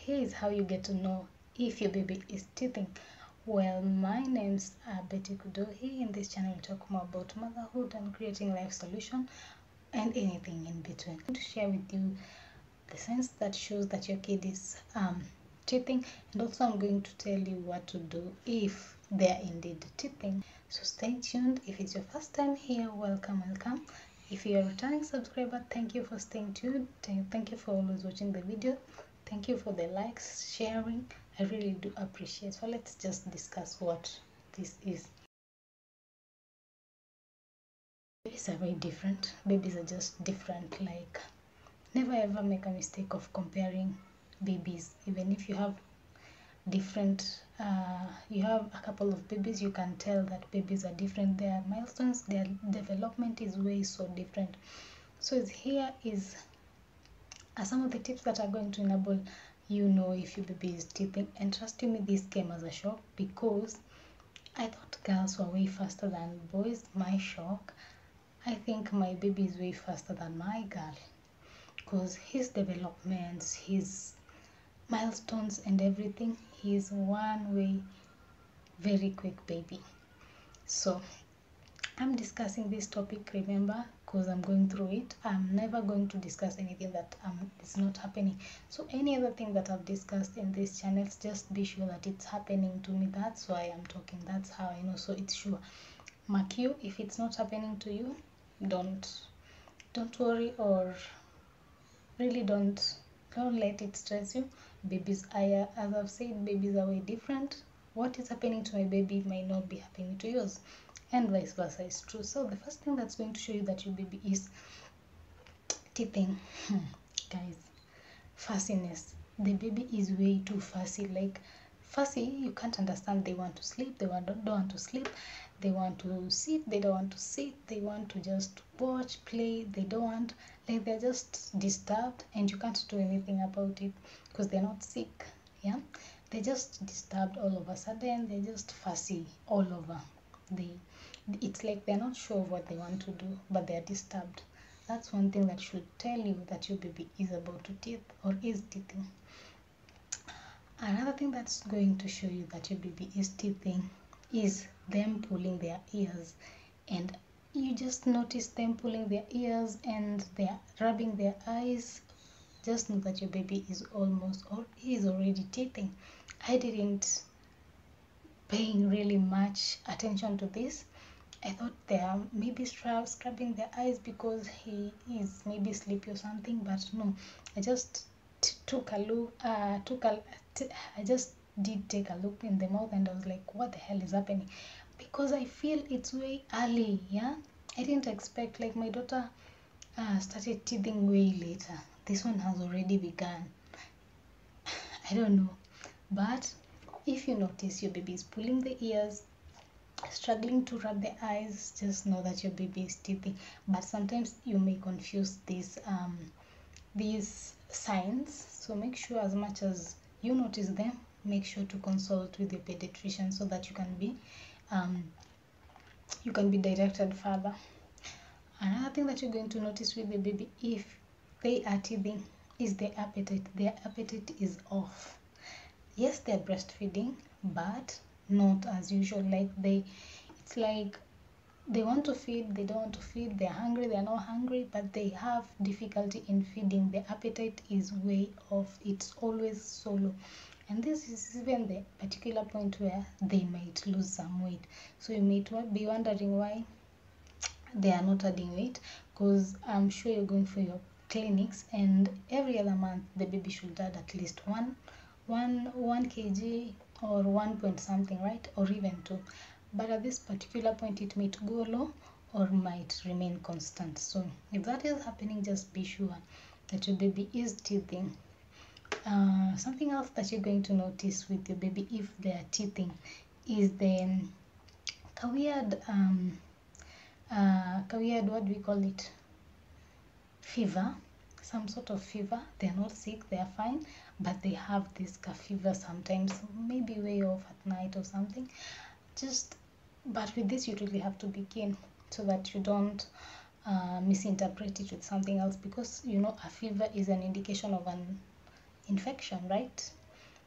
Here's how you get to know if your baby is teething. Well, my name's Betty Kudo. Here in this channel we talk more about motherhood and creating life solution and anything in between. I'm going to share with you the signs that shows that your kid is teething, and also I'm going to tell you what to do if they are indeed teething. So stay tuned. If it's your first time here, welcome. If you're a returning subscriber, thank you for staying tuned. Thank you for always watching the video. Thank you for the likes, sharing. I really do appreciate. So let's just discuss what this is. Babies are very different. Babies are just different. Like, never ever make a mistake of comparing babies. Even if you have different you have a couple of babies, you can tell that babies are different. Their milestones, their development is way so different. So here is some of the tips that are going to enable you know if your baby is teething. And trust me, this came as a shock because I thought girls were way faster than boys. My shock, I think my baby is way faster than my girl, because his developments, his milestones and everything, he's one way very quick baby. So I'm discussing this topic, remember, because I'm going through it. I'm never going to discuss anything that is not happening. So any other thing that I've discussed in these channels, just be sure that it's happening to me. That's why I'm talking. That's how I know. So it's sure. Mark you. If it's not happening to you, don't worry, or really don't let it stress you. Babies are, as I've said, babies are way different. What is happening to my baby might not be happening to yours, and vice versa is true. So the first thing that's going to show you that your baby is teething, guys, fussiness. The baby is way too fussy. Like, fussy, you can't understand. They want to sleep, they don't want to sleep, they want to sit, they don't want to sit, they want to just watch, play, they don't want, like, they're just disturbed, and you can't do anything about it because they're not sick. Yeah, they're just disturbed all of a sudden. They're just fussy all over. It's like they're not sure of what they want to do, but they're disturbed. That's one thing that should tell you that your baby is about to teeth or is teething. Another thing that's going to show you that your baby is teething is them pulling their ears. And you just notice them pulling their ears and they're rubbing their eyes. Just know that your baby is almost, or is already teething. I didn't paying really much attention to this. I thought they are maybe scrubbing their eyes because he is maybe sleepy or something, but no. I just took a look. I just did take a look in the mouth, and I was like, "What the hell is happening?" Because I feel it's way early. Yeah, I didn't expect. Like, my daughter started teething way later. This one has already begun. I don't know, but if you notice your baby is pulling the ears, struggling to rub the eyes, just know that your baby is teething. But sometimes you may confuse these signs, so make sure, as much as you notice them, make sure to consult with your pediatrician so that you can be directed further. Another thing that you're going to notice with the baby if they are teething is their appetite. Their appetite is off. Yes, they're breastfeeding, but not as usual. Like, it's like they want to feed, they don't want to feed, they're hungry, they're not hungry, but they have difficulty in feeding. Their appetite is way off. It's always so low. And this is even the particular point where they might lose some weight. So you may be wondering why they are not adding weight, because I'm sure you're going for your clinics, and every other month the baby should add at least 1 kg or 1 point something, right? Or even 2. But at this particular point it might go low or might remain constant. So if that is happening, just be sure that your baby is teething. Something else that you're going to notice with your baby if they are teething is the weird what do we call it, fever, some sort of fever. They're not sick, they're fine, but they have this fever sometimes, maybe way off at night or something. But with this you really have to be keen so that you don't misinterpret it with something else, because a fever is an indication of an infection, right?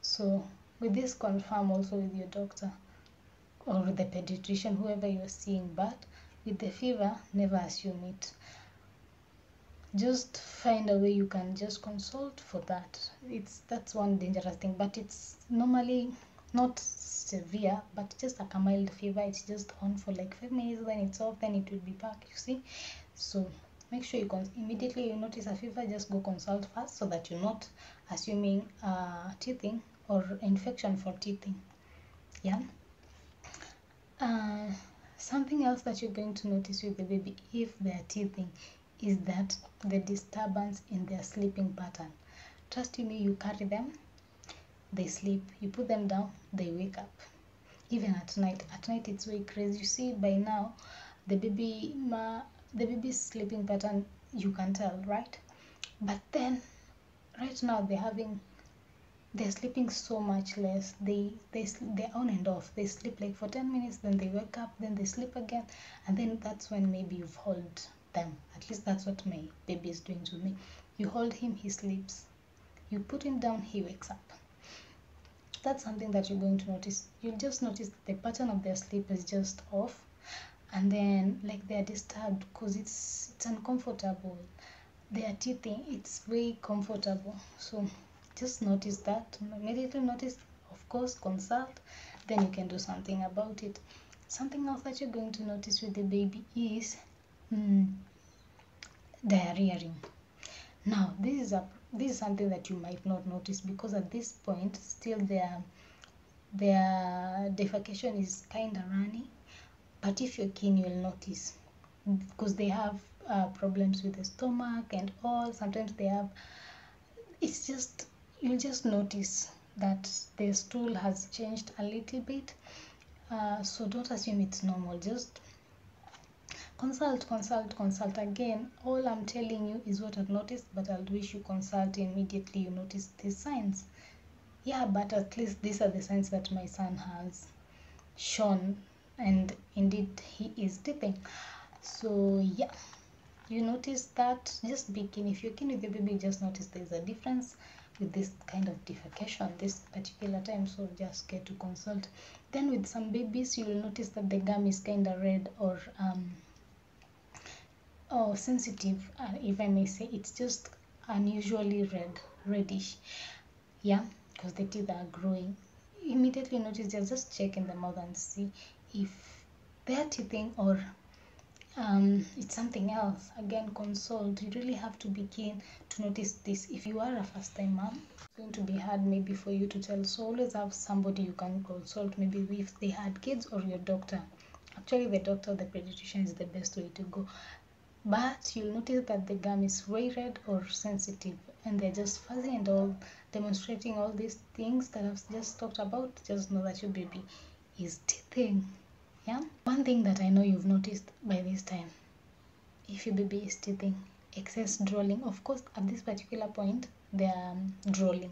So with this, confirm also with your doctor or with the pediatrician, whoever you're seeing. But with the fever, never assume it. Just find a way you can just consult for that. That's one dangerous thing, but it's normally not severe, but just like a mild fever. It's just on for like 5 minutes, then it's off, then it will be back, you see. So make sure you immediately you notice a fever, just go consult first, so that you're not assuming teething or infection for teething. Yeah. Something else that you're going to notice with the baby if they're teething is that the disturbance in their sleeping pattern. Trust me, you carry them, they sleep. You put them down, they wake up. Even at night. At night it's very crazy. You see, by now the baby's sleeping pattern, you can tell, right? But then right now they're sleeping so much less. They're on and off. They sleep like for 10 minutes, then they wake up, then they sleep again, and then that's when maybe you've held them. At least that's what my baby is doing to me. You hold him, he sleeps. You put him down, he wakes up. That's something that you're going to notice. You'll just notice that the pattern of their sleep is just off, and then like they're disturbed because it's uncomfortable. They are teething, it's very comfortable. So just notice that, immediately notice, of course consult, then you can do something about it. Something else that you're going to notice with the baby is diarrheaing. Now this is something that you might not notice, because at this point still their defecation is kind of runny, but if you're keen you'll notice, because they have problems with the stomach and all. Sometimes they have, it's just, you'll just notice that the stool has changed a little bit. So don't assume it's normal, just consult again. All I'm telling you is what I've noticed, but I'll wish you consult immediately you notice these signs. Yeah, but at least these are the signs that my son has shown, and indeed he is teething. So yeah, you notice that, just be keen. If you're keen with the baby, just notice there's a difference with this kind of defecation this particular time, so just get to consult. Then with some babies, you'll notice that the gum is kind of red or sensitive, if I may say. It's just unusually reddish. Yeah, because the teeth are growing. Immediately notice, just check in the mouth and see if they're teething or it's something else. Again, consult. You really have to be keen to notice this. If you are a first time mom, it's going to be hard maybe for you to tell, so always have somebody you can consult, maybe if they had kids, or your doctor. Actually the doctor, the pediatrician is the best way to go. But you'll notice that the gum is very red or sensitive, and they're just fuzzy and all, demonstrating all these things that I've just talked about. Just know that your baby is teething. Yeah. One thing that I know you've noticed by this time, if your baby is teething, excess drooling. Of course, at this particular point, they're drooling,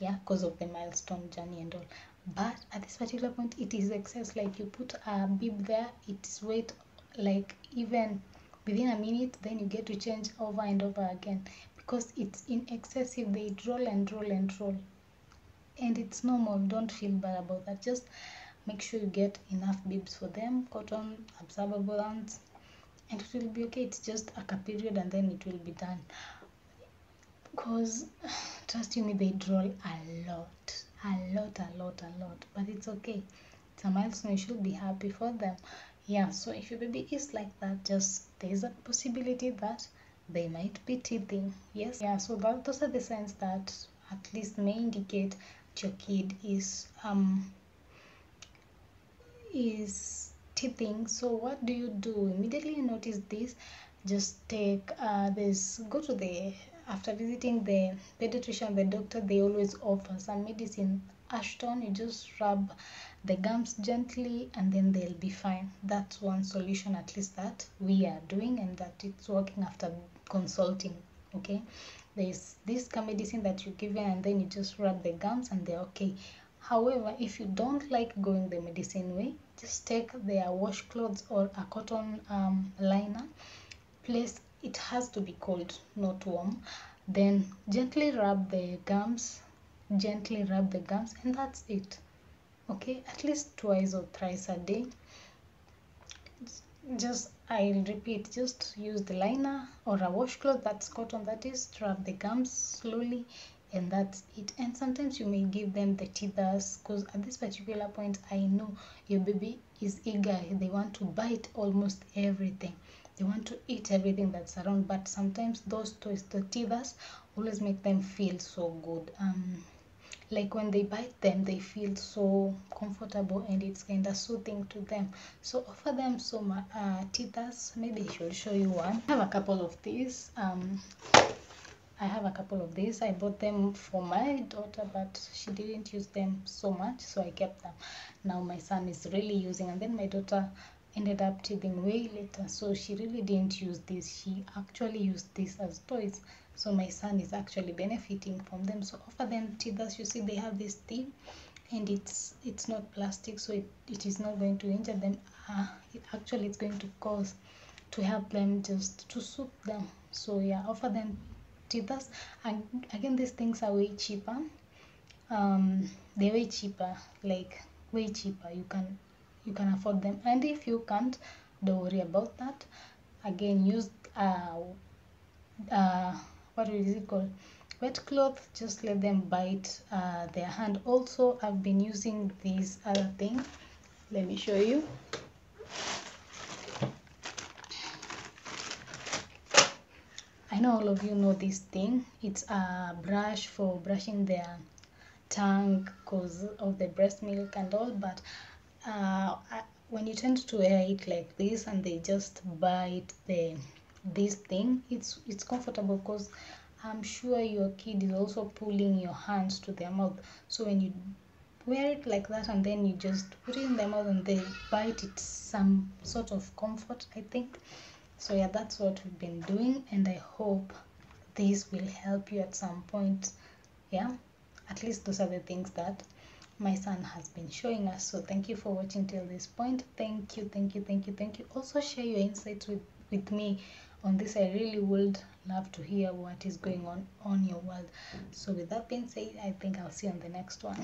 yeah, because of the milestone journey and all. But at this particular point, it is excess. Like you put a bib there, it's weight like even within a minute, then you get to change over and over again, because it's in excessive. They drool and drool and drool, and it's normal. Don't feel bad about that. Just make sure you get enough bibs for them, cotton absorbable ones, and it will be okay. It's just a period and then it will be done. Because trust me, they drool a lot, but it's okay. It's a milestone. You should be happy for them. Yeah, so if your baby is like that, just there's a possibility that they might be teething. Yes. Yeah, so those are the signs that at least may indicate that your kid is teething. So what do? Immediately you notice this, just take go to the, after visiting the pediatrician, the doctor, they always offer some medicine, Ashton. You just rub the gums gently and then they'll be fine. That's one solution, at least that we are doing, and that it's working after consulting. Okay, there's this medicine that you give and then you just rub the gums and they're okay. However, if you don't like going the medicine way, just take their washcloths or a cotton liner. Place, it has to be cold, not warm. Then gently rub the gums, and that's it. Okay, at least twice or thrice a day. Just, I'll repeat, just use the liner or a washcloth, that's cotton, that is, rub the gums slowly, and that's it. And sometimes you may give them the teethers, because at this particular point I know your baby is eager, they want to bite almost everything, they want to eat everything that's around, but sometimes those toys, the teethers, always make them feel so good. Like when they bite them, they feel so comfortable, and it's kind of soothing to them. So offer them some teethers. Maybe I should show you one. I have a couple of these. I bought them for my daughter, but she didn't use them so much, so I kept them. Now my son is really using, and then my daughter ended up teething way later, so she really didn't use this. She actually used this as toys, so my son is actually benefiting from them. So offer them teethers. You see they have this thing, and it's not plastic, so it is not going to injure them. It's going to cause, to help them, just to soothe them. So yeah, offer them teethers. And again, these things are way cheaper. They're way cheaper, like way cheaper. You can afford them, and if you can't, don't worry about that. Again, use what is it called, wet cloth. Just let them bite their hand. Also, I've been using this other thing, let me show you. I know all of you know this thing. It's a brush for brushing their tongue because of the breast milk and all, but when you tend to wear it like this and they just bite this thing, it's comfortable, because I'm sure your kid is also pulling your hands to their mouth. So when you wear it like that and then you just put it in their mouth and they bite, it's some sort of comfort, I think. So yeah, that's what we've been doing, and I hope this will help you at some point. Yeah, at least those are the things that my son has been showing us. So thank you for watching till this point. Thank you, thank you, thank you, thank you. Also share your insights with me on this. I really would love to hear what is going on your world. So with that being said, I think I'll see you on the next one.